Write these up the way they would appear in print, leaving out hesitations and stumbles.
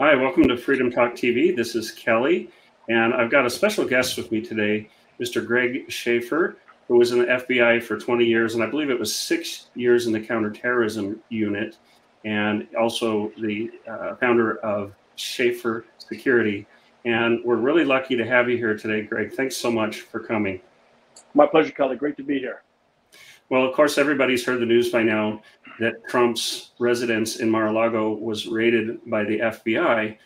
Hi, welcome to Freedom Talk TV. This is Kelly, and I've got a special guest with me today, Mr. Greg Shaffer, who was in the FBI for 20 years, and I believe it was 6 years in the Counterterrorism Unit, and also the founder of Shaffer Security. And we're really lucky to have you here today, Greg. Thanks so much for coming. My pleasure, Kelly. Great to be here. Well, of course, everybody's heard the news by now that Trump's residence in Mar-a-Lago was raided by the FBI.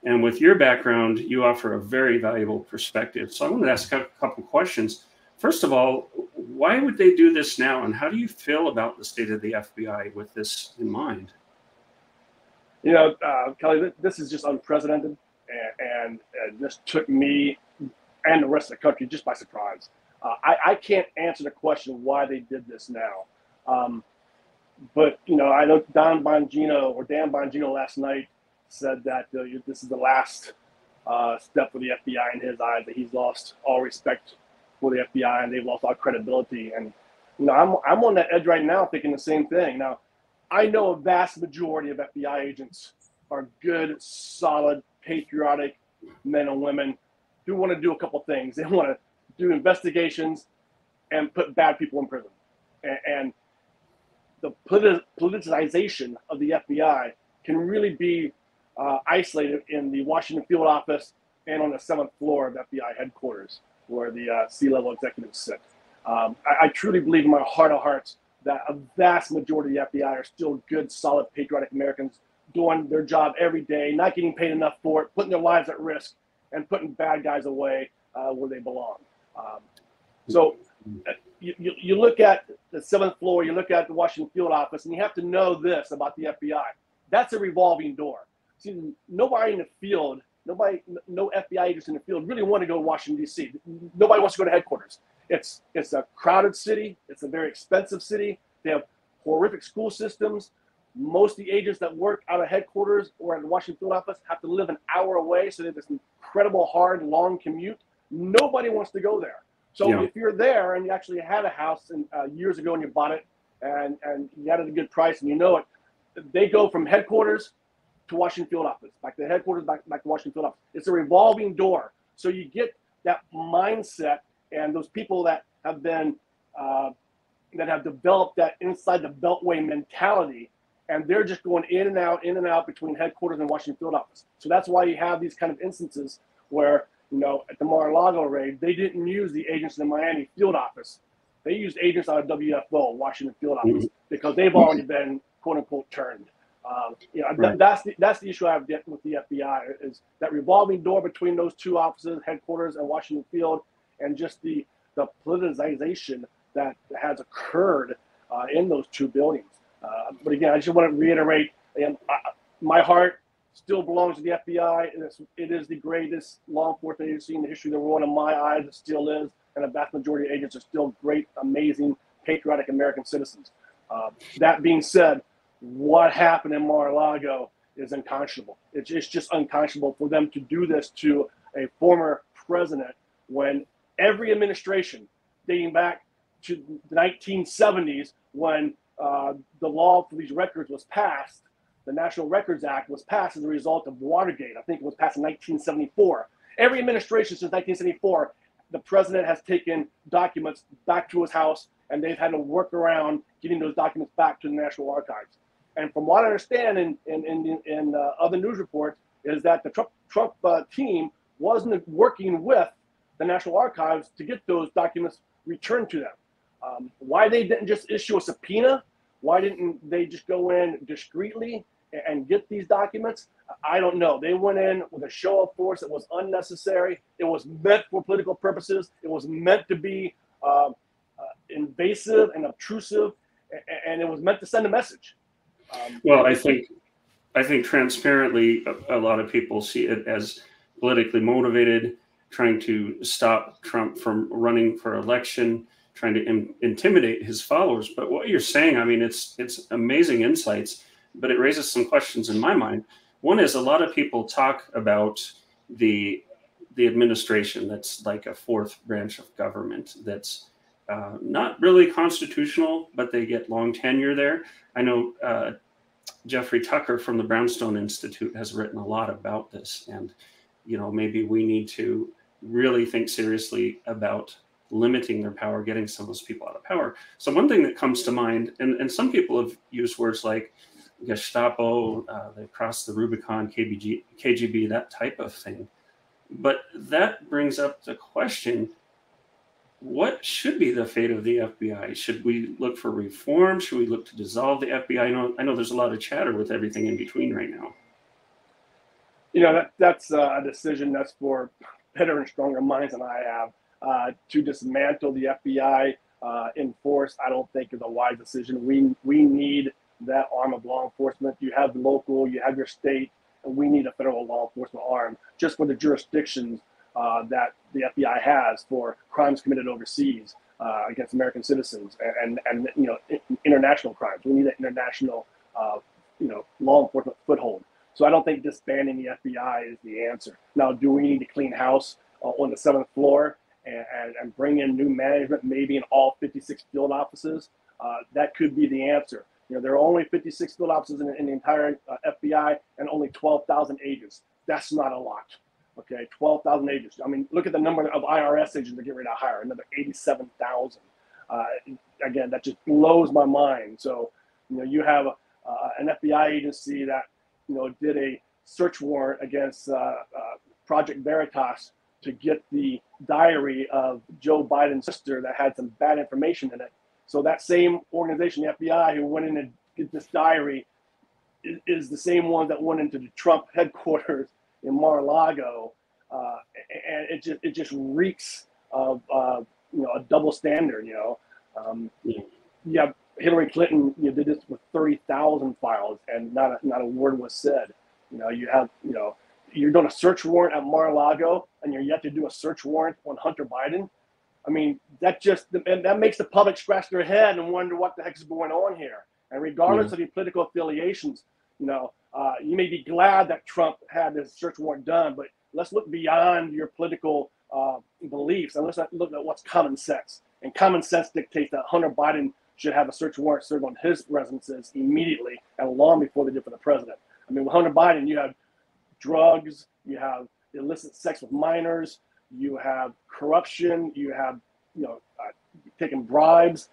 And with your background, you offer a very valuable perspective. So I want to ask a couple questions. First of all, why would they do this now? And how do you feel about the state of the FBI with this in mind? You know, Kelly, this is just unprecedented. And this took me and the rest of the country just by surprise. I can't answer the question why they did this now. But, you know, I know Dan Bongino last night said that this is the last step for the FBI in his eyes, that he's lost all respect for the FBI and they've lost all credibility. And, you know, I'm on that edge right now thinking the same thing. Now, I know a vast majority of FBI agents are good, solid, patriotic men and women who want to do a couple things. They want to do investigations and put bad people in prison. And the politicization of the FBI can really be isolated in the Washington field office and on the 7th floor of FBI headquarters, where the C-level executives sit. I truly believe in my heart of hearts that a vast majority of the FBI are still good, solid, patriotic Americans doing their job every day, not getting paid enough for it, putting their lives at risk, and putting bad guys away where they belong. So you look at the 7th floor, you look at the Washington field office, and you have to know this about the FBI. That's a revolving door. See, nobody in the field, no FBI agents in the field really want to go to Washington, D.C. Nobody wants to go to headquarters. It's a crowded city. It's a very expensive city. They have horrific school systems. Most of the agents that work out of headquarters or at the Washington field office have to live an hour away, so they have this incredible, hard, long commute. Nobody wants to go there. So if you're there and you actually had a house years ago and you bought it and you got it at a good price and you know it, they go from headquarters to Washington field office, back to headquarters, back to Washington field office. It's a revolving door. So you get that mindset, and those people that have been that have developed that inside the beltway mentality, and they're just going in and out between headquarters and Washington field office. So that's why you have these kind of instances where, you know, at the Mar-a-Lago raid, they didn't use the agents in the Miami field office. They used agents out of WFO, Washington field office, because they've already been quote unquote turned. You know, that's the issue I have with the FBI, is that revolving door between those two offices, headquarters and Washington field, and just the politicization that has occurred in those two buildings. But again, I just want to reiterate, my heart still belongs to the FBI. It is the greatest law enforcement agency in the history of the world. In my eyes, it still is. And a vast majority of agents are still great, amazing, patriotic American citizens. That being said, what happened in Mar-a-Lago is unconscionable. It's just unconscionable for them to do this to a former president when every administration, dating back to the 1970s, when the law for these records was passed, the National Records Act was passed as a result of Watergate. I think it was passed in 1974. Every administration since 1974, the president has taken documents back to his house, and they've had to work around getting those documents back to the National Archives. And from what I understand in other news reports, is that the Trump team wasn't working with the National Archives to get those documents returned to them. Why they didn't just issue a subpoena? Why didn't they just go in discreetly and get these documents? I don't know. They went in with a show of force that was unnecessary. It was meant for political purposes. It was meant to be invasive and obtrusive, and it was meant to send a message. Well, I think transparently, a lot of people see it as politically motivated, trying to stop Trump from running for election, trying to intimidate his followers. But what you're saying, I mean, it's amazing insights, but it raises some questions in my mind. One is, a lot of people talk about the administration that's like a fourth branch of government that's not really constitutional, but they get long tenure there. I know Jeffrey Tucker from the Brownstone Institute has written a lot about this. And, maybe we need to really think seriously about limiting their power, getting some of those people out of power. So one thing that comes to mind, and some people have used words like Gestapo, they've crossed the Rubicon, KGB, that type of thing. But that brings up the question, what should be the fate of the FBI? Should we look for reform? Should we look to dissolve the FBI? I know there's a lot of chatter with everything in between right now. That's a decision that's for better and stronger minds than I have. To dismantle the FBI in force, I don't think is a wise decision. We need that arm of law enforcement. You have local, you have your state, and we need a federal law enforcement arm just for the jurisdictions that the FBI has for crimes committed overseas against American citizens and international crimes. We need an international law enforcement foothold. So I don't think disbanding the FBI is the answer. Now, do we need to clean house on the 7th floor and bring in new management, maybe in all 56 field offices? That could be the answer. There are only 56 field offices in the entire FBI and only 12,000 agents. That's not a lot. Okay, 12,000 agents. I mean, look at the number of IRS agents that get ready to hire, another 87,000. Again, that just blows my mind. So, you have an FBI agency that, did a search warrant against Project Veritas to get the diary of Joe Biden's sister that had some bad information in it. So that same organization, the FBI, who went in and did this diary is the same one that went into the Trump headquarters in Mar-a-Lago, and it just reeks of a double standard. Yeah, Hillary Clinton did this with 30,000 files, and not a word was said. You're doing a search warrant at Mar-a-Lago, and you're yet to do a search warrant on Hunter Biden. I mean, that makes the public scratch their head and wonder what the heck is going on here. And regardless of your political affiliations, you may be glad that Trump had this search warrant done, but let's look beyond your political beliefs and let's look at what's common sense. And common sense dictates that Hunter Biden should have a search warrant served on his residences immediately and long before they did for the president. I mean, with Hunter Biden, you have drugs, you have illicit sex with minors, you have corruption, you have taking bribes,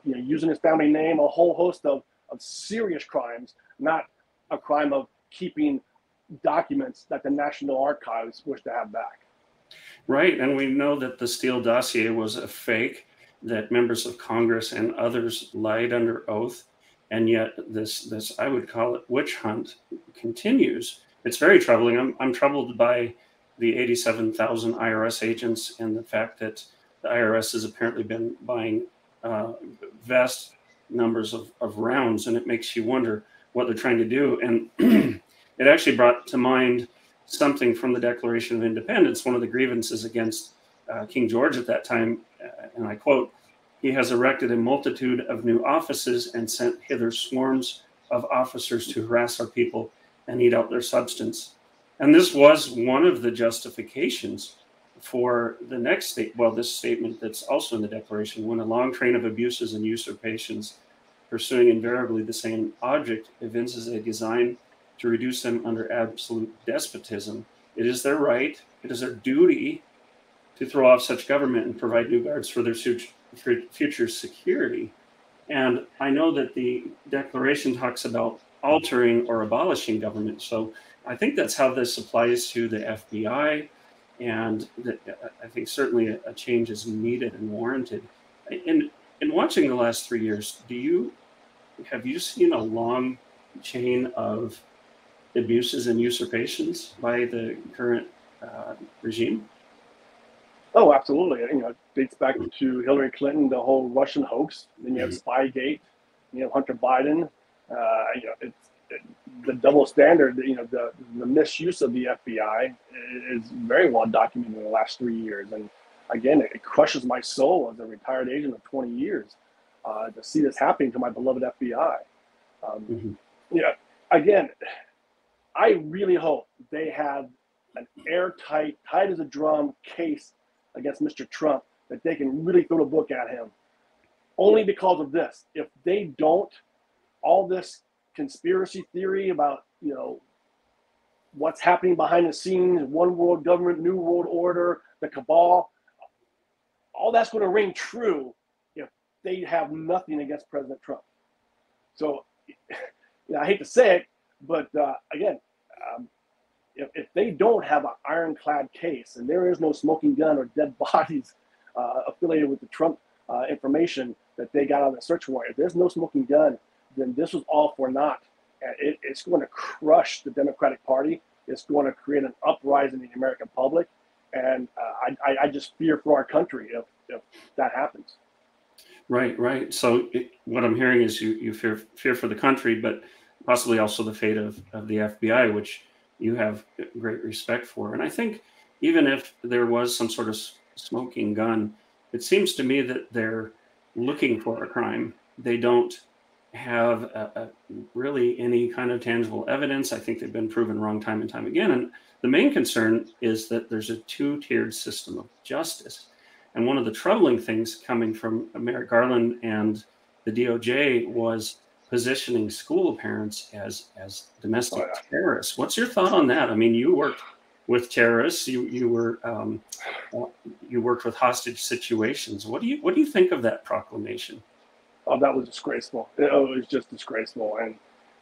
using his family name, a whole host of serious crimes, not a crime of keeping documents that the National Archives wish to have back. Right, and we know that the Steele dossier was a fake, that members of Congress and others lied under oath, and yet this I would call it witch hunt continues. It's very troubling. I'm troubled by the 87,000 IRS agents and the fact that the IRS has apparently been buying vast numbers of rounds, and it makes you wonder what they're trying to do. And it actually brought to mind something from the Declaration of Independence. One of the grievances against King George at that time, and I quote, "He has erected a multitude of new offices and sent hither swarms of officers to harass our people and eat out their substance." And this was one of the justifications for the next this statement that's also in the Declaration: when a long train of abuses and usurpations, pursuing invariably the same object, evinces a design to reduce them under absolute despotism, it is their right, it is their duty to throw off such government and provide new guards for their future security. And I know that the Declaration talks about altering or abolishing government. So I think that's how this applies to the FBI. And I think certainly a change is needed and warranted. In watching the last 3 years, have you seen a long chain of abuses and usurpations by the current regime? Oh, absolutely. It dates back to Hillary Clinton, the whole Russian hoax. Then you have Spygate, Hunter Biden. The double standard, the misuse of the FBI is very well documented in the last 3 years. And again, it crushes my soul as a retired agent of 20 years to see this happening to my beloved FBI. Again, I really hope they have an airtight, tight as a drum case against Mr. Trump that they can really throw the book at him. Only because of this. If they don't, all this conspiracy theory about, what's happening behind the scenes, one world government, new world order, the cabal, all that's going to ring true if they have nothing against President Trump. So, I hate to say it, but again, if they don't have an ironclad case and there is no smoking gun or dead bodies affiliated with the Trump information that they got on the search warrant, if there's no smoking gun, then this was all for naught. And it's going to crush the Democratic Party. It's going to create an uprising in the American public. And I just fear for our country if that happens. Right. So what I'm hearing is you fear for the country, but possibly also the fate of the FBI, which you have great respect for. And I think even if there was some sort of smoking gun, it seems to me that they're looking for a crime. They don't have really any kind of tangible evidence. I think they've been proven wrong time and time again. And the main concern is that there's a two-tiered system of justice. And one of the troubling things coming from Merrick Garland and the DOJ was positioning school parents as domestic terrorists. What's your thought on that? I mean, you worked with terrorists. You worked with hostage situations. What do you think of that proclamation? Oh, that was disgraceful. It was just disgraceful. And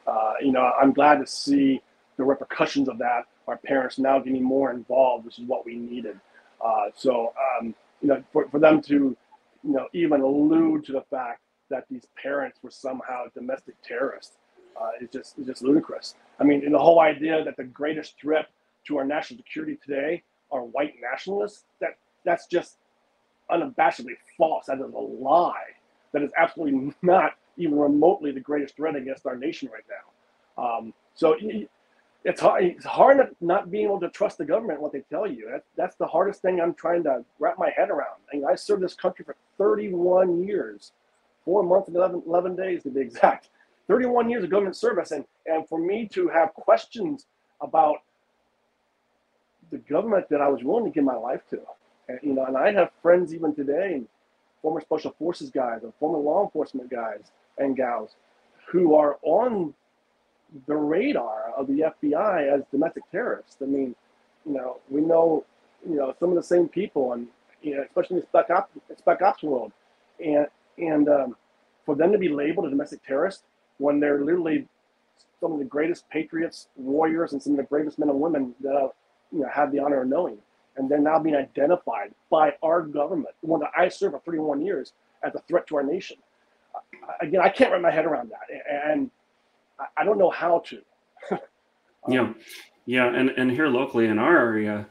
I'm glad to see the repercussions of that. Our parents now getting more involved. This is what we needed. For them to, even allude to the fact that these parents were somehow domestic terrorists is just ludicrous. I mean, the whole idea that the greatest threat to our national security today are white nationalists, that's just unabashedly false. That is a lie. That is absolutely not even remotely the greatest threat against our nation right now. It's hard not being able to trust the government, what they tell you. That's the hardest thing I'm trying to wrap my head around. I served this country for 31 years, 4 months and 11 days to be exact. 31 years of government service. And for me to have questions about the government that I was willing to give my life to. And I have friends even today, former special forces guys and former law enforcement guys and gals who are on the radar of the FBI as domestic terrorists. I mean, we know, some of the same people, and especially in the spec ops world, and for them to be labeled a domestic terrorist when they're literally some of the greatest patriots, warriors, and some of the bravest men and women that have the honor of knowing, and they're now being identified by our government, the one that I served for 31 years, as a threat to our nation. Again, I can't wrap my head around that, and I don't know how to. And here locally in our area,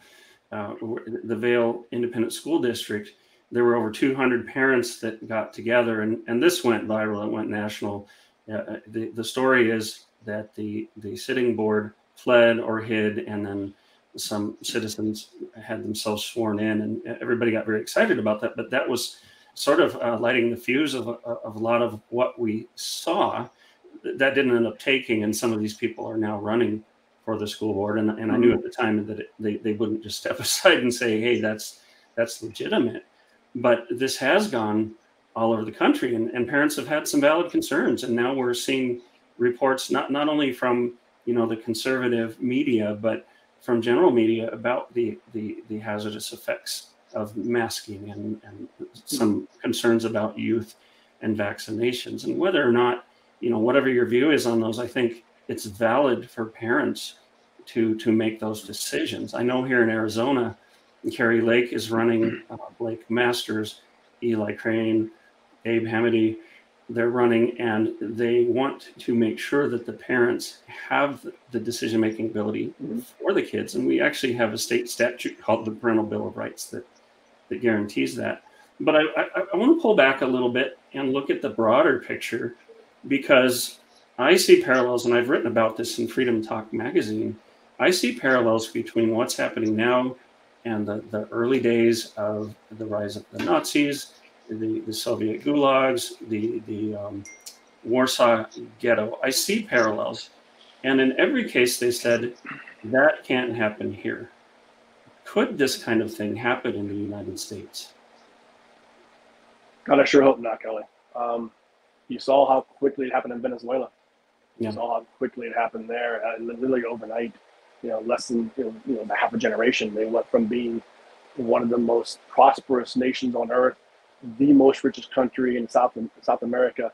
the Vail Independent School District, there were over 200 parents that got together, and this went viral. It went national. The story is that the sitting board fled or hid, and then some citizens had themselves sworn in, and everybody got very excited about that. But that was sort of lighting the fuse of a lot of what we saw. That didn't end up taking, and some of these people are now running for the school board. And I knew at the time that they wouldn't just step aside and say, hey, that's legitimate. But this has gone all over the country, and parents have had some valid concerns. And now we're seeing reports not only from the conservative media, but from general media about the hazardous effects of masking and some concerns about youth and vaccinations, and whether or not, whatever your view is on those, I think it's valid for parents to make those decisions. I know here in Arizona, Carrie Lake is running, Blake Masters, Eli Crane, Abe Hamady, they're running, and they want to make sure that the parents have the decision-making ability for the kids. And we actually have a state statute called the Parental Bill of Rights that guarantees that. But I want to pull back a little bit and look at the broader picture, because I see parallels, and I've written about this in Freedom Talk magazine. I see parallels between what's happening now and the early days of the rise of the Nazis, the Soviet gulags, the Warsaw Ghetto. I see parallels. And in every case, they said, that can't happen here. Could this kind of thing happen in the United States? God, I sure hope not, Kelly. You saw how quickly it happened in Venezuela. Yeah. Saw how quickly it happened there. Literally overnight, less than half a generation, they went from being one of the most prosperous nations on earth, the most richest country in South America,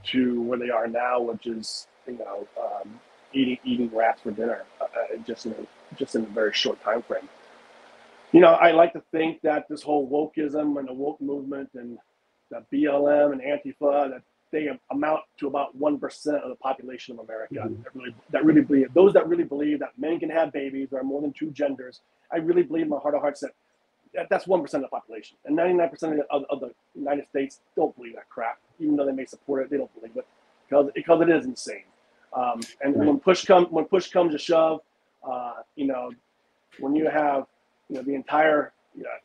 to where they are now, which is eating rats for dinner, just in a very short time frame. I like to think that this whole wokeism and the woke movement and the BLM and Antifa, that they amount to about 1% of the population of America. Mm-hmm. that really believe, those that really believe that men can have babies, there are more than two genders. I really believe in my heart of hearts that that's 1% of the population, and 99% of the United States don't believe that crap. Even though they may support it, they don't believe it because it is insane. And right. when push comes to shove, when you have the entire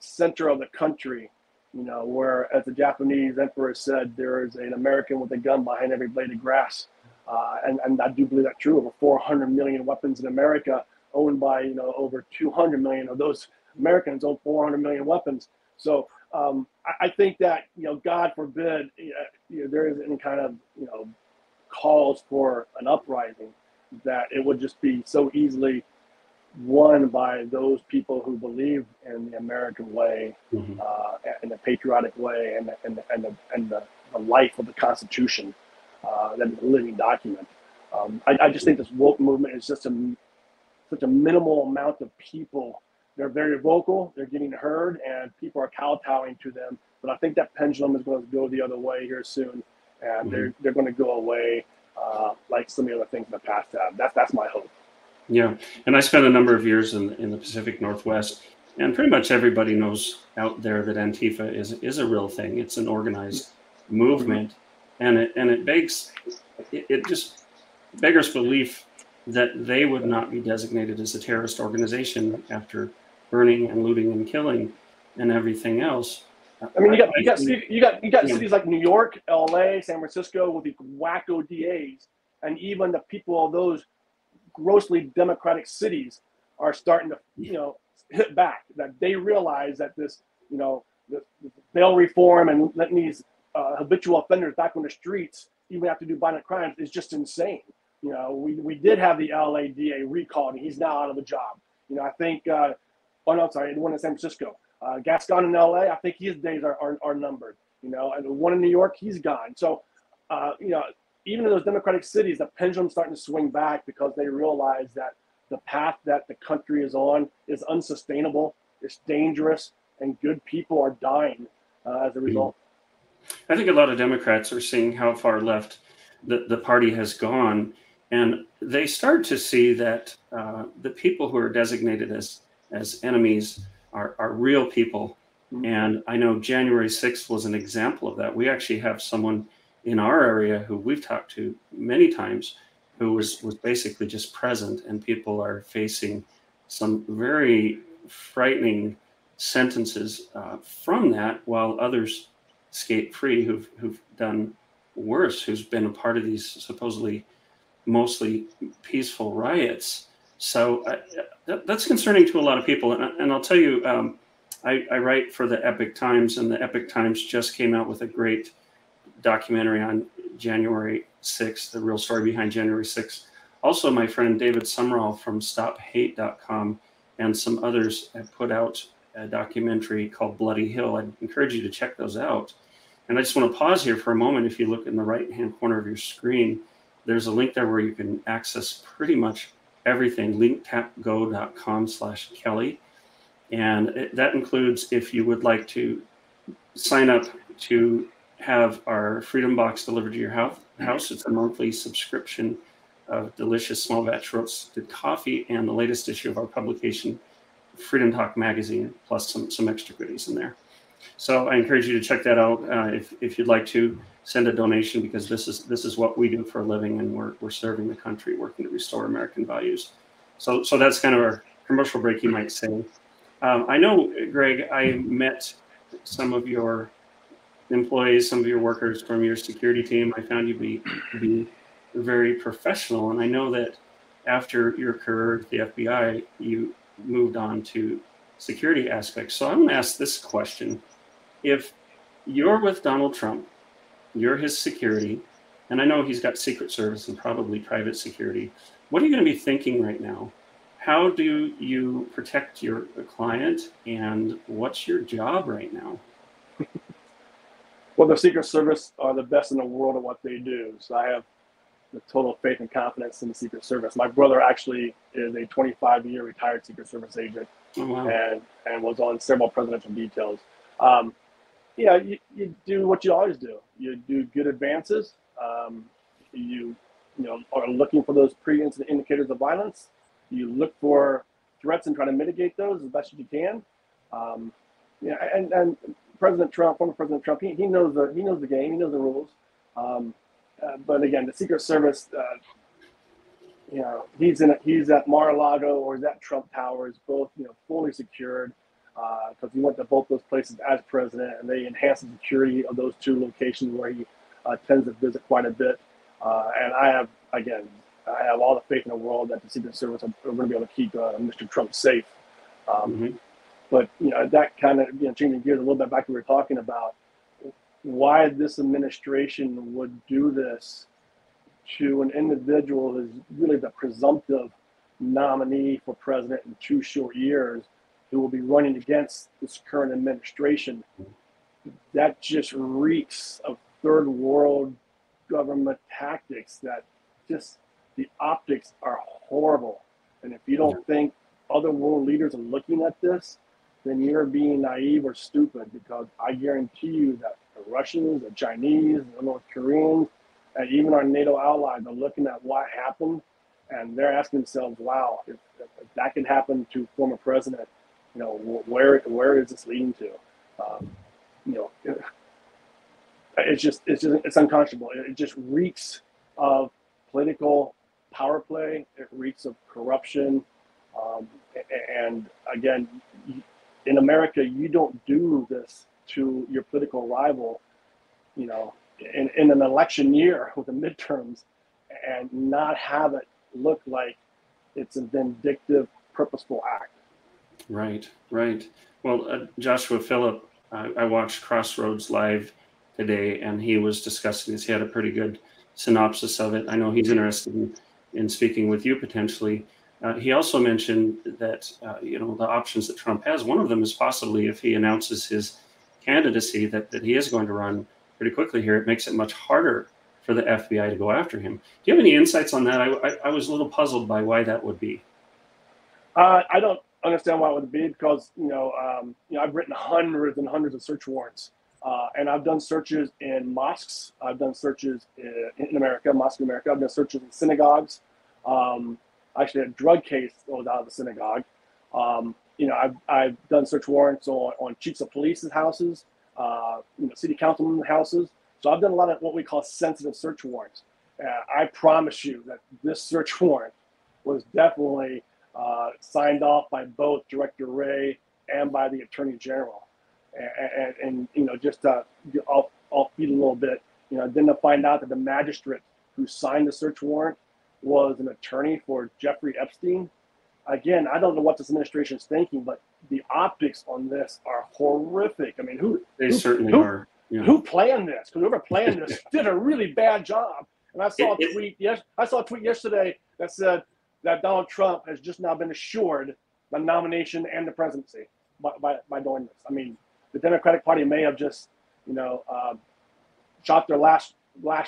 center of the country, where, as the Japanese emperor said, there is an American with a gun behind every blade of grass. And I do believe that's true. Over 400 million weapons in America, owned by, over 200 million of those Americans own 400 million weapons. So I think that, God forbid, there is any kind of, calls for an uprising, that it would just be so easily won by those people who believe in the American way, mm-hmm. And the patriotic way, and the life of the Constitution, that is a living document. I just think this woke movement is just such a minimal amount of people. They're very vocal, they're getting heard, and people are kowtowing to them. But I think that pendulum is going to go the other way here soon, and mm-hmm. they're going to go away, like some of the other things in the past have. That's my hope. Yeah, and I spent a number of years in the Pacific Northwest, and pretty much everybody knows out there that Antifa is a real thing. It's an organized movement, and it just beggars belief that they would not be designated as a terrorist organization after burning and looting and killing and everything else. I mean, you got cities like New York, LA, San Francisco with the wacko DAs, and even the people of those grossly democratic cities are starting to hit back, that they realize that this the bail reform and letting these habitual offenders back on the streets even have to do violent crimes is just insane. We did have the LA DA recalled, and he's now out of the job. I think the one in San Francisco, Gascon in LA, I think his days are numbered. And the one in New York, he's gone. So even in those democratic cities, the pendulum's starting to swing back, because they realize that the path that the country is on is unsustainable, it's dangerous, and good people are dying as a result. I think a lot of Democrats are seeing how far left the party has gone, and they start to see that the people who are designated as enemies are real people. Mm-hmm. And I know January 6th was an example of that. We actually have someone in our area who we've talked to many times, who was basically just present, and people are facing some very frightening sentences from that, while others escape free who've done worse, who's been a part of these supposedly mostly peaceful riots. So that's concerning to a lot of people. And I'll tell you, I write for the Epic Times, and the Epic Times just came out with a great documentary on January 6th, the real story behind January 6th. Also, my friend David Summerall from StopHate.com and some others have put out a documentary called Bloody Hill. I'd encourage you to check those out. And I just want to pause here for a moment. If you look in the right-hand corner of your screen, there's a link there where you can access pretty much everything, linktapgo.com/Kelly. And that includes, if you would like to sign up to have our Freedom Box delivered to your house. It's a monthly subscription of delicious small batch roasted coffee and the latest issue of our publication, Freedom Talk magazine, plus some extra goodies in there. So I encourage you to check that out if you'd like to send a donation, because this is what we do for a living, and we're serving the country, working to restore American values. So that's kind of our commercial break, you might say. I know, Greg, I met some of your employees, some of your workers from your security team. I found you be very professional, and I know that after your career at the FBI, you moved on to security aspects. So I'm going to ask this question: if you're with Donald Trump, you're his security, and I know he's got Secret Service and probably private security. What are you going to be thinking right now? How do you protect your client, and what's your job right now? Well, the Secret Service are the best in the world at what they do. So I have the total faith and confidence in the Secret Service. My brother actually is a 25-year retired Secret Service agent. Oh, wow. and was on several presidential details. Yeah, you do what you always do. You do good advances. You are looking for those pre-incident indicators of violence. You look for threats and try to mitigate those as best as you can. Yeah, and President Trump, former President Trump, he knows the game. He knows the rules. But again, the Secret Service, he's at Mar-a-Lago or he's at Trump Towers, both fully secured, because he went to both those places as president, and they enhanced the security of those two locations where he tends to visit quite a bit. And I have all the faith in the world that the Secret Service are going to be able to keep Mr. Trump safe. But that kind of changing gears a little bit back to what we were talking about, why this administration would do this to an individual who's really the presumptive nominee for president in 2 short years, who will be running against this current administration. That just reeks of third world government tactics. That just, the optics are horrible. And if you don't think other world leaders are looking at this, then you're being naive or stupid, because I guarantee you that the Russians, the Chinese, the North Koreans, and even our NATO allies are looking at what happened, and they're asking themselves, wow, if that can happen to former president, where is this leading to? It's unconscionable. It just reeks of political power play. It reeks of corruption. And again, in America, you don't do this to your political rival, in an election year with the midterms, and not have it look like it's a vindictive, purposeful act. Right. Well, Joshua Phillip, I watched Crossroads live today, and he was discussing this. He had a pretty good synopsis of it. I know he's interested in speaking with you potentially. He also mentioned that, the options that Trump has, one of them is possibly, if he announces his candidacy, that he is going to run pretty quickly here, it makes it much harder for the FBI to go after him. Do you have any insights on that? I was a little puzzled by why that would be. I don't understand why it would be, because, I've written hundreds and hundreds of search warrants, and I've done searches in mosques. I've done searches in America, mosques in America. I've done searches in synagogues. Actually, a drug case was out of the synagogue. I've done search warrants on chiefs of police's houses, city councilmen's houses. So I've done a lot of what we call sensitive search warrants. I promise you that this search warrant was definitely signed off by both Director Wray and by the Attorney General. And just I'll feed a little bit. Then to find out that the magistrate who signed the search warrant was an attorney for Jeffrey Epstein. Again, I don't know what this administration is thinking, but the optics on this are horrific. I mean, who certainly are. Yeah. Who planned this? Because whoever planned this did a really bad job. And I saw a tweet yesterday that said that Donald Trump has just now been assured the nomination and the presidency by doing this. I mean, the Democratic Party may have just, shot their last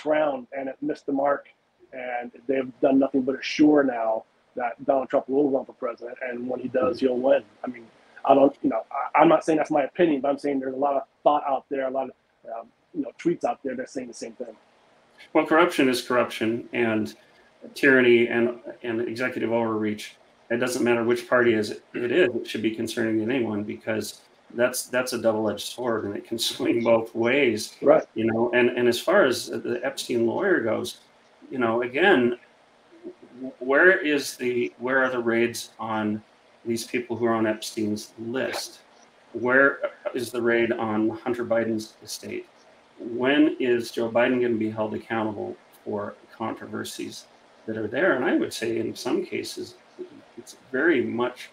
round and it missed the mark. And they've done nothing but assure now that Donald Trump will run for president, and when he does, he'll win. I mean, I'm not saying that's my opinion, but I'm saying there's a lot of thought out there, a lot of tweets out there that are saying the same thing. Well, corruption is corruption, and tyranny and executive overreach. It doesn't matter which party it should be concerning anyone, because that's a double-edged sword, and it can swing both ways. Right. And as far as the Epstein lawyer goes, again, where are the raids on these people who are on Epstein's list? Where is the raid on Hunter Biden's estate? When is Joe Biden going to be held accountable for controversies that are there? And I would say in some cases, it's very much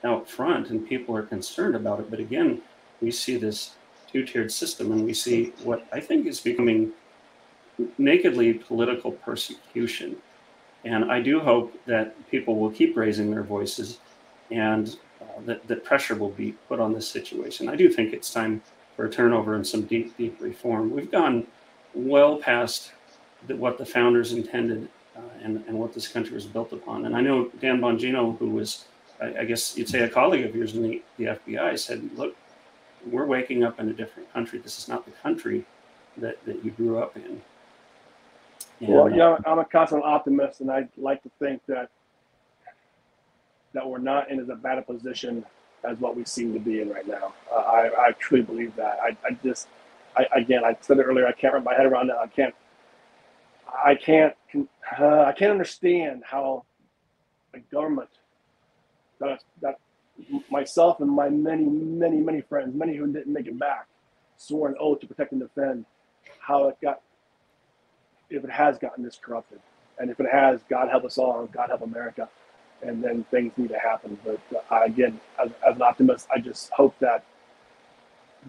out front and people are concerned about it. But again, we see this two-tiered system, and we see what I think is becoming nakedly political persecution. And I do hope that people will keep raising their voices, and that pressure will be put on this situation. I do think it's time for a turnover and some deep, deep reform. We've gone well past what the founders intended, and what this country was built upon. And I know Dan Bongino, who was, I guess you'd say, a colleague of yours in the FBI, said, look, we're waking up in a different country. This is not the country that you grew up in. And, well, yeah, I'm a constant optimist, and I like to think that we're not in as bad a position as what we seem to be in right now. I truly believe that. Again, I said it earlier. I can't wrap my head around that. I can't understand how a government that myself and my many friends, many who didn't make it back, swore an oath to protect and defend, how it got, if it has gotten this corrupted. And if it has, God help us all, God help America. And then things need to happen. But again, as an optimist, I just hope that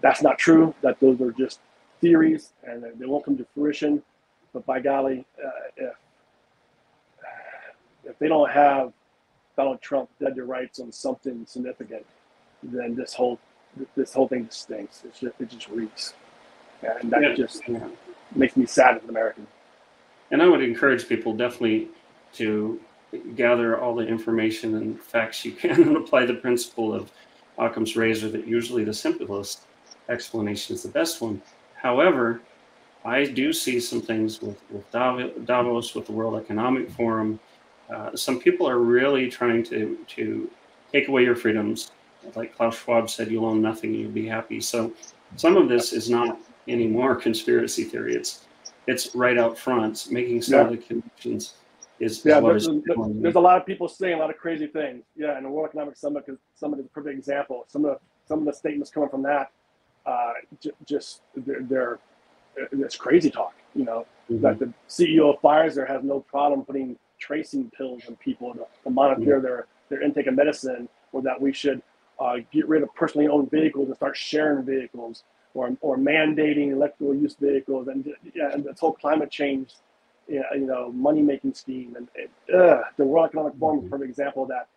that's not true, that those are just theories and they won't come to fruition. But by golly, if they don't have Donald Trump dead to rights on something significant, then this whole thing just stinks. It just reeks. And that makes me sad as an American. And I would encourage people definitely to gather all the information and facts you can and apply the principle of Occam's razor, that usually the simplest explanation is the best one. However, I do see some things with Davos, with the World Economic Forum. Some people are really trying to take away your freedoms. Like Klaus Schwab said, you'll own nothing, you'll be happy. So some of this is not anymore conspiracy theory. It's right out front, making some of the connections. There's a lot of people saying a lot of crazy things. Yeah, and the World Economic Summit is a perfect example. Some of the statements coming from that, it's crazy talk. You know, that the CEO of Pfizer has no problem putting tracing pills in people to monitor their intake of medicine, or that we should get rid of personally owned vehicles and start sharing vehicles, or mandating electrical use vehicles, and this whole climate change, money making scheme. And the World Economic Forum is a perfect example of that.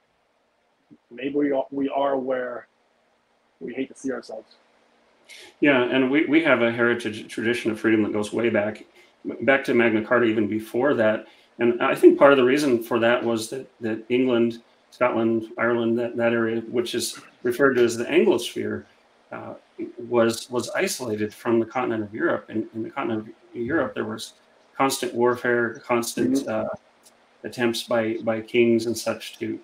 Maybe we are where we hate to see ourselves. Yeah, and we have a heritage tradition of freedom that goes way back to Magna Carta, even before that. And I think part of the reason for that was that England, Scotland, Ireland, that area, which is referred to as the Anglosphere, was isolated from the continent of Europe. And in the continent of Europe, there was constant warfare, constant attempts by kings and such to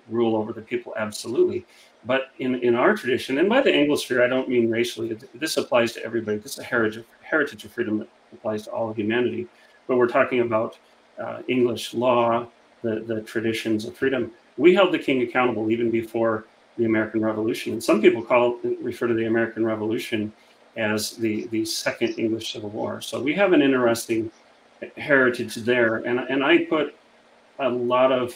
rule over the people, absolutely. But in our tradition, and by the Anglosphere, I don't mean racially, this applies to everybody. This is a heritage of freedom that applies to all of humanity. But we're talking about English law, the traditions of freedom. We held the king accountable even before the American Revolution. And some people refer to the American Revolution as the second English Civil War. So we have an interesting heritage there. And I put a lot of,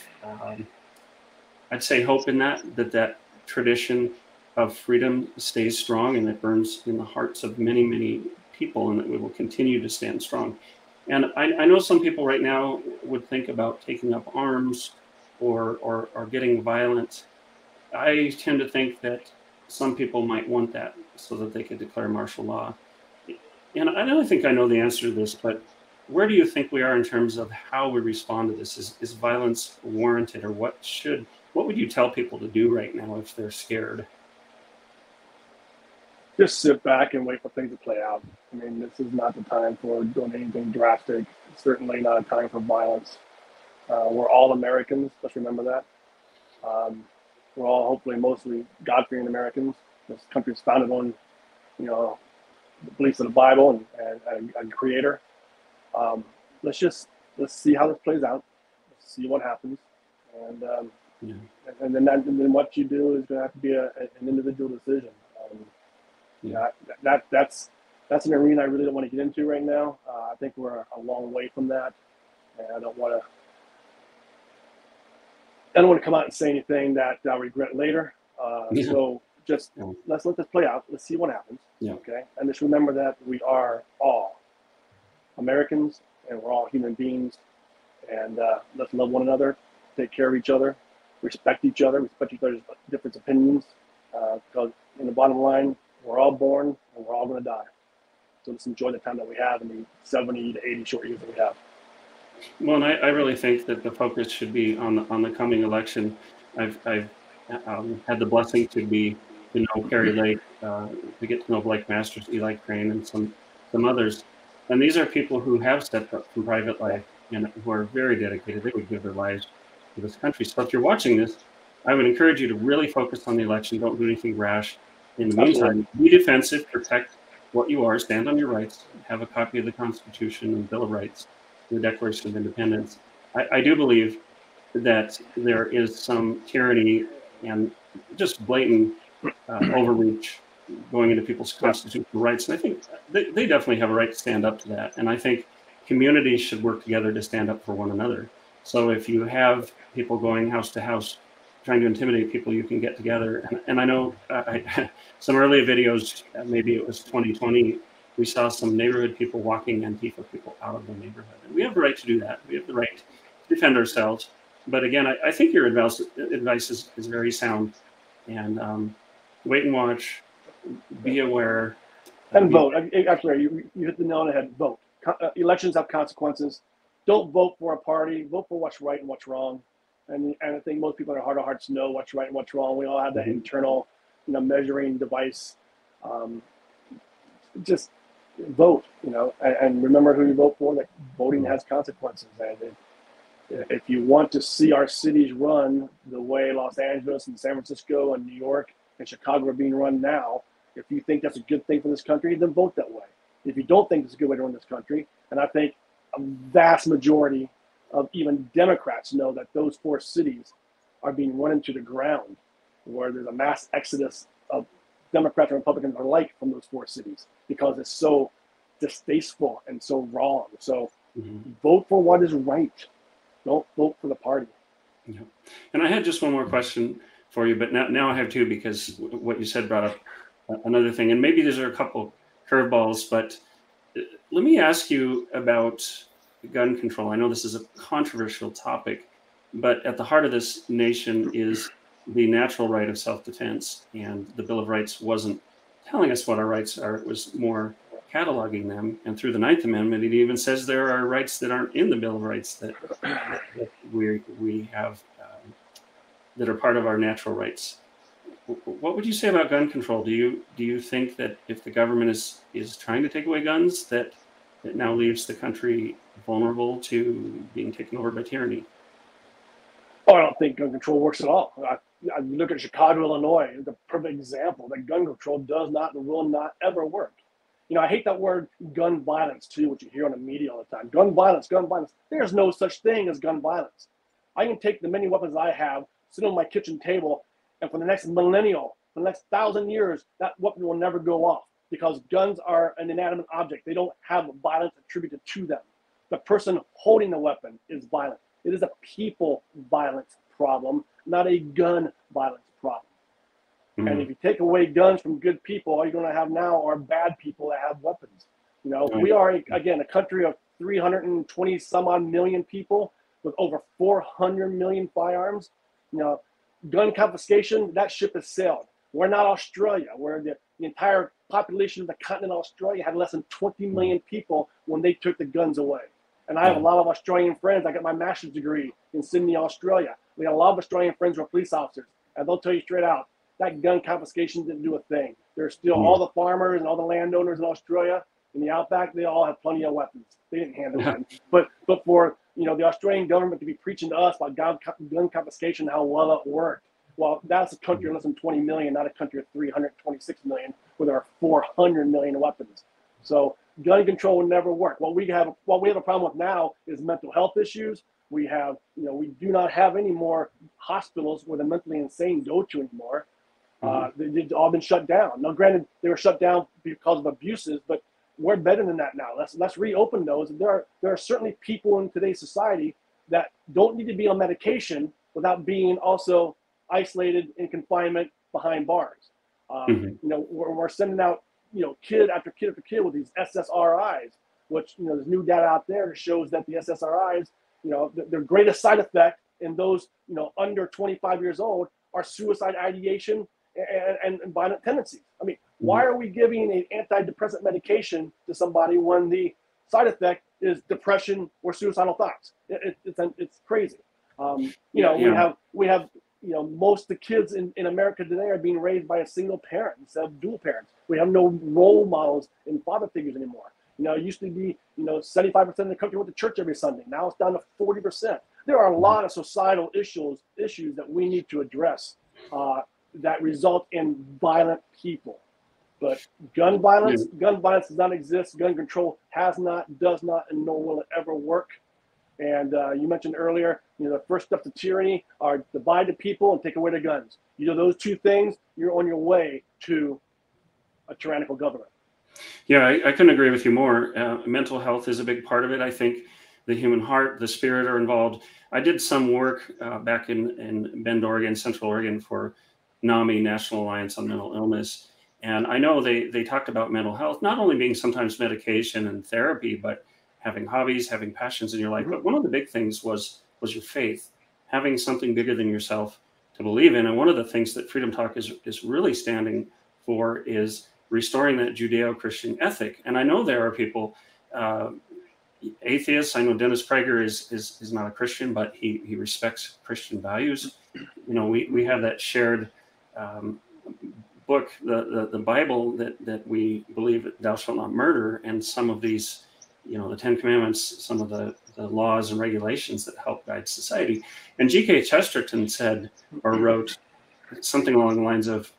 I'd say, hope in that tradition of freedom stays strong, and it burns in the hearts of many, many people, and that we will continue to stand strong. And I know some people right now would think about taking up arms or getting violent. I tend to think that some people might want that so that they could declare martial law. And I don't think I know the answer to this, but where do you think we are in terms of how we respond to this? Is violence warranted, or what would you tell people to do right now if they're scared? Just sit back and wait for things to play out. I mean, this is not the time for doing anything drastic. It's certainly not a time for violence. We're all Americans. Let's remember that. We're all hopefully mostly God-fearing Americans. This country is founded on, the beliefs of the Bible and Creator. Let's see how this plays out. Let's see what happens, and then what you do is going to have to be an individual decision. That's an arena I really don't want to get into right now. I think we're a long way from that, and I don't want to come out and say anything that I'll regret later. So just let's let this play out. Let's see what happens. Okay, and just remember that we are all Americans, and we're all human beings. And let's love one another, take care of each other, respect each other's different opinions. Because in the bottom line, we're all born and we're all going to die. So let's enjoy the time that we have in the 70 to 80 short years that we have. Well, and I really think that the focus should be on the coming election. I've had the blessing to know Carrie Lake, to get to know Blake Masters, Eli Crane, and some others. And these are people who have stepped up from private life and who are very dedicated. They would give their lives to this country. So if you're watching this, I would encourage you to really focus on the election. Don't do anything rash. In the meantime, be defensive, protect what you are, stand on your rights, have a copy of the Constitution and Bill of Rights, the Declaration of Independence. I do believe that there is some tyranny and just blatant overreach going into people's constitutional rights. And I think they definitely have a right to stand up to that. And I think communities should work together to stand up for one another. So if you have people going house to house, trying to intimidate people, you can get together. And I know some earlier videos, maybe it was 2020, we saw some neighborhood people walking Antifa people out of the neighborhood. And we have the right to do that. We have the right to defend ourselves. But again, I think your advice is very sound. And wait and watch, be aware. And vote. Actually, you hit the nail on the head. Vote. Elections have consequences. Don't vote for a party. Vote for what's right and what's wrong. And I think most people in their heart of hearts know what's right and what's wrong. We all have that internal, measuring device. Just vote, and remember who you vote for. That voting has consequences. And if you want to see our cities run the way Los Angeles and San Francisco and New York and Chicago are being run now, if you think that's a good thing for this country, then vote that way. If you don't think it's a good way to run this country, and I think a vast majority of even Democrats know that those 4 cities are being run into the ground, where there's a mass exodus of Democrats and Republicans alike from those 4 cities because it's so distasteful and so wrong. So vote for what is right. Don't vote for the party. Yeah. And I had just one more question for you, but now I have 2, because what you said brought up another thing. And maybe these are a couple curveballs, but let me ask you about gun control. I know this is a controversial topic, but at the heart of this nation is the natural right of self-defense. And the Bill of Rights wasn't telling us what our rights are. It was more cataloging them. And through the 9th Amendment, it even says there are rights that aren't in the Bill of Rights that we have, that are part of our natural rights. What would you say about gun control? Do you think that if the government is trying to take away guns, that it now leaves the country vulnerable to being taken over by tyranny? Oh, I don't think gun control works at all. I look at Chicago, Illinois, the perfect example that gun control does not and will not ever work. I hate that word gun violence too, which you hear on the media all the time. Gun violence, gun violence. There's no such thing as gun violence. I can take the many weapons I have, sit on my kitchen table, and for the next millennial, for the next 1,000 years, that weapon will never go off, because guns are an inanimate object. They don't have violence attributed to them. The person holding the weapon is violent. It is a people violence problem, not a gun violence problem. And if you take away guns from good people, all you're going to have now are bad people that have weapons. We are, again, a country of 320 some odd million people with over 400 million firearms. Gun confiscation, that ship has sailed. We're not Australia, where the entire population of the continent of Australia had less than 20 million people when they took the guns away. And I have a lot of Australian friends. I got my master's degree in Sydney, Australia. We have a lot of Australian friends who are police officers, and they'll tell you straight out, that gun confiscation didn't do a thing. There's still all the farmers and all the landowners in Australia in the outback, they all have plenty of weapons. They didn't handle them. But for the Australian government to be preaching to us about gun confiscation, how well it worked. Well, that's a country of less than 20 million, not a country of 326 million, where there are 400 million weapons. So gun control will never work. What we have a problem with now is mental health issues. We have, we do not have any more hospitals where the mentally insane go to anymore. They've all been shut down. Now, granted, they were shut down because of abuses, but we're better than that now. Let's reopen those. There are certainly people in today's society that don't need to be on medication without being also isolated in confinement behind bars. We're sending out kid after kid after kid with these SSRIs. which, there's new data out there that shows that the SSRIs, their greatest side effect in those, under 25 years old are suicide ideation and violent tendencies. I mean, why are we giving an antidepressant medication to somebody when the side effect is depression or suicidal thoughts? It's crazy. We have most of the kids in America today are being raised by a single parent instead of dual parents. We have no role models and father figures anymore. It used to be, 75% of the country went to church every Sunday. Now it's down to 40%. There are a lot of societal issues that we need to address that result in violent people. But gun violence does not exist. Gun control has not, does not, and nor will it ever work. And you mentioned earlier, the first step to tyranny are divide the people and take away their guns. You do those two things, you're on your way to a tyrannical government. Yeah, I couldn't agree with you more. Mental health is a big part of it. I think the human heart, the spirit are involved. I did some work back in Bend, Oregon, Central Oregon for NAMI, National Alliance on Mental Illness. And I know they talked about mental health, not only being sometimes medication and therapy, but having hobbies, having passions in your life. But one of the big things was your faith, having something bigger than yourself to believe in. And one of the things that Freedom Talk is really standing for is restoring that Judeo-Christian ethic. And I know there are people, atheists. I know Dennis Prager is not a Christian, but he respects Christian values. We have that shared book, the Bible, that we believe that thou shalt not murder, and some of these, the Ten Commandments, some of the laws and regulations that help guide society. And G.K. Chesterton said or wrote something along the lines of,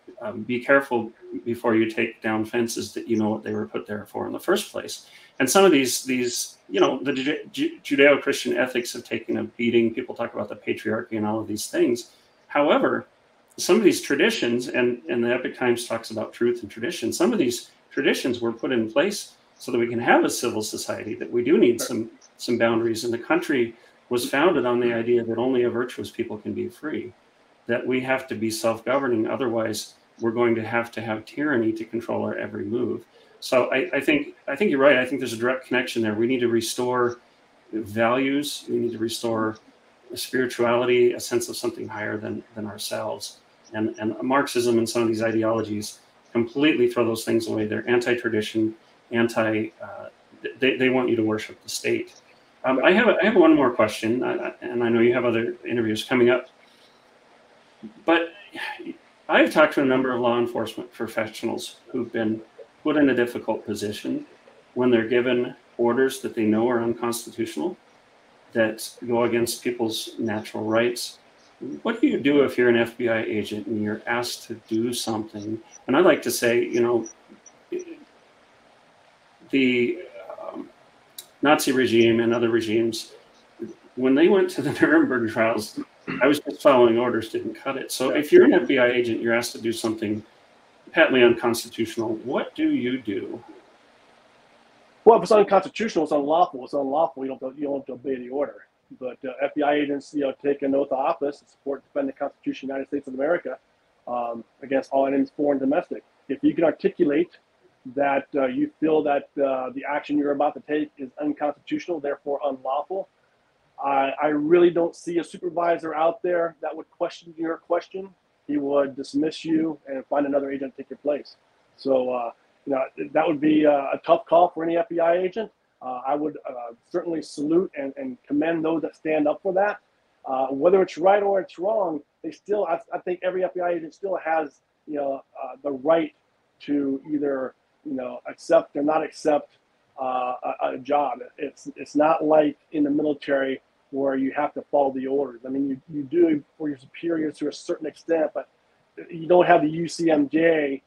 be careful before you take down fences that you know what they were put there for in the first place. And some of these the Judeo-Christian ethics have taken a beating. People talk about the patriarchy and all of these things. However, some of these traditions, and the Epic Times talks about truth and tradition, some of these traditions were put in place so that we can have a civil society, that we do need some boundaries. And the country was founded on the idea that only a virtuous people can be free, that we have to be self-governing. Otherwise, we're going to have tyranny to control our every move. So I think you're right. I think there's a direct connection there. We need to restore values. We need to restore a spirituality, a sense of something higher than ourselves. And Marxism and some of these ideologies completely throw those things away. They're anti-tradition, they want you to worship the state. I have one more question, and I know you have other interviews coming up. But I've talked to a number of law enforcement professionals who've been put in a difficult position when they're given orders that they know are unconstitutional, that go against people's natural rights. What do you do if you're an FBI agent and you're asked to do something? And I'd like to say, the Nazi regime and other regimes, when they went to the Nuremberg trials, I was just following orders, didn't cut it. So if you're an FBI agent, you're asked to do something patently unconstitutional, what do you do? Well, if it's unconstitutional, it's unlawful. It's unlawful. You don't have to obey the order. But FBI agents, take an oath of office and support, defend the Constitution of the United States of America against all enemies, foreign and domestic. If you can articulate that you feel that the action you're about to take is unconstitutional, therefore unlawful, I really don't see a supervisor out there that would question your question. He would dismiss you and find another agent to take your place. So, that would be a tough call for any FBI agent. I would certainly salute and commend those that stand up for that. Whether it's right or it's wrong, they still, I think every FBI agent still has, the right to either, accept or not accept a job. It's not like in the military where you have to follow the orders. I mean, you do for your superiors to a certain extent, but you don't have the UCMJ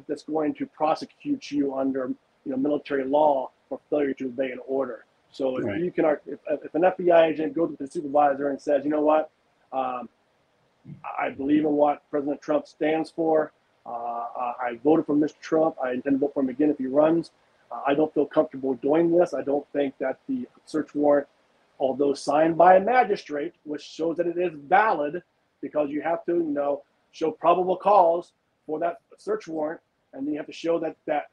that's going to prosecute you under military law for failure to obey an order. So if you can, if an FBI agent goes to the supervisor and says, you know what, I believe in what President Trump stands for. I voted for Mr. Trump. I intend to vote for him again if he runs. I don't feel comfortable doing this. I don't think that the search warrant, although signed by a magistrate, which shows that it is valid, because you have to, show probable cause for that search warrant, and then you have to show that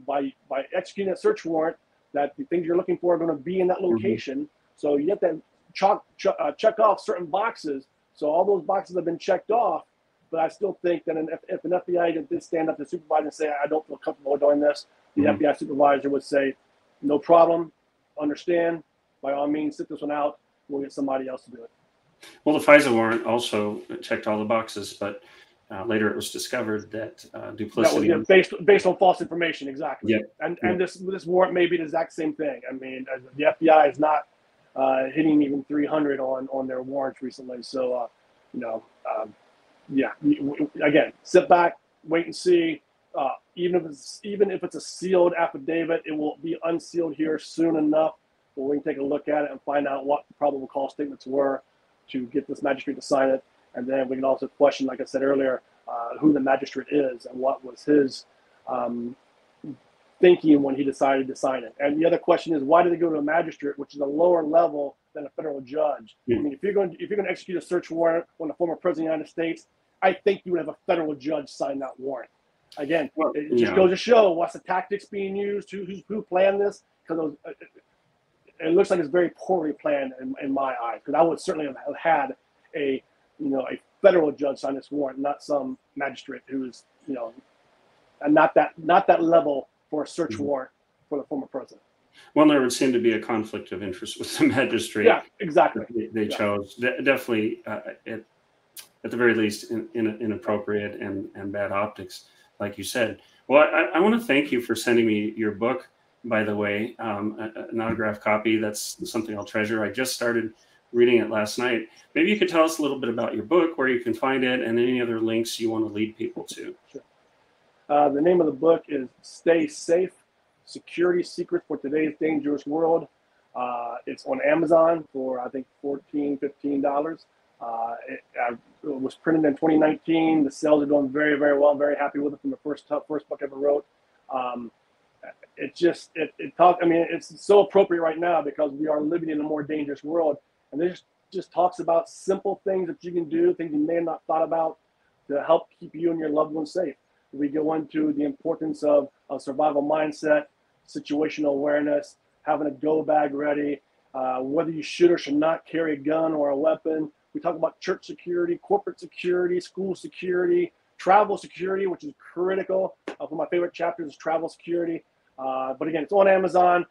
by executing that search warrant, that the things you're looking for are going to be in that location. So you have to check off certain boxes. So all those boxes have been checked off. But I still think that if an FBI agent did stand up to the supervisor and say, I don't feel comfortable doing this, the FBI supervisor would say, no problem, understand, by all means, sit this one out. We'll get somebody else to do it. Well, the FISA warrant also checked all the boxes, but later it was discovered that duplicity. That was based on false information, exactly. Yep. And this warrant may be the exact same thing. I mean, the FBI is not hitting even 300 on their warrants recently. So, yeah. Again, sit back, wait and see. Even if it's a sealed affidavit, it will be unsealed here soon enough where we can take a look at it and find out what the probable cause statements were to get this magistrate to sign it. And then we can also question, like I said earlier, who the magistrate is and what was his thinking when he decided to sign it. And the other question is, why did they go to a magistrate, which is a lower level than a federal judge? I mean, if you're going to execute a search warrant on the former president of the United States, I think you would have a federal judge sign that warrant. Again, it just goes to show what's the tactics being used, who planned this, because it looks like it's very poorly planned in my eyes. Because I would certainly have had a federal judge sign this warrant, not some magistrate who is and not that level for a search warrant for the former president. Well, there would seem to be a conflict of interest with the magistrate. Yeah, exactly. They chose definitely at the very least inappropriate and bad optics, like you said. Well, I want to thank you for sending me your book, by the way, an autographed copy. That's something I'll treasure. I just started reading it last night. Maybe you could tell us a little bit about your book, where you can find it, and any other links you want to lead people to. Sure. The name of the book is Stay Safe, Security Secrets for Today's Dangerous World. It's on Amazon for, I think, $14, $15. It was printed in 2019. The sales are doing very, very well. I'm very happy with it from the first book I ever wrote. It's so appropriate right now because we are living in a more dangerous world. And this just talks about simple things that you can do, things you may have not thought about to help keep you and your loved ones safe. We go into the importance of a survival mindset, situational awareness, having a go bag ready, whether you should or should not carry a gun or a weapon. We talk about church security, corporate security, school security, travel security, which is critical. One of my favorite chapters is travel security. But again, it's on Amazon.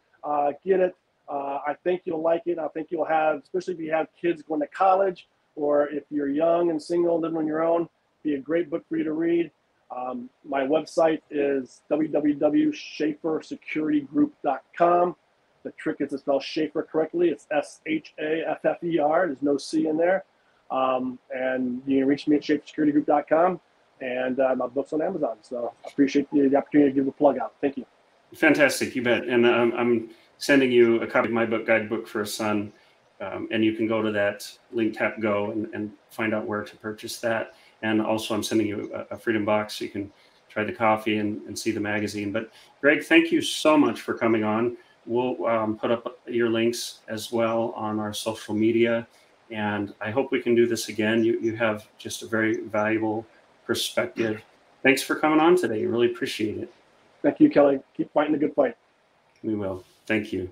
Get it. I think you'll like it. I think you'll have, especially if you have kids going to college or if you're young and single, living on your own, be a great book for you to read. My website is www.shaffersecuritygroup.com. The trick is to spell Shaffer correctly. It's Shaffer. There's no C in there. And you can reach me at shaffersecuritygroup.com. And my book's on Amazon. So I appreciate the opportunity to give a plug out. Thank you. Fantastic. You bet. And I'm sending you a copy of my book, Guidebook for a Son. And you can go to that link, tap go, and find out where to purchase that. And also I'm sending you a Freedom Box so you can try the coffee and see the magazine. But Greg, thank you so much for coming on. We'll put up your links as well on our social media. And I hope we can do this again. You have just a very valuable perspective. Thanks for coming on today. Really appreciate it. Thank you, Kelly. Keep fighting the good fight. We will. Thank you.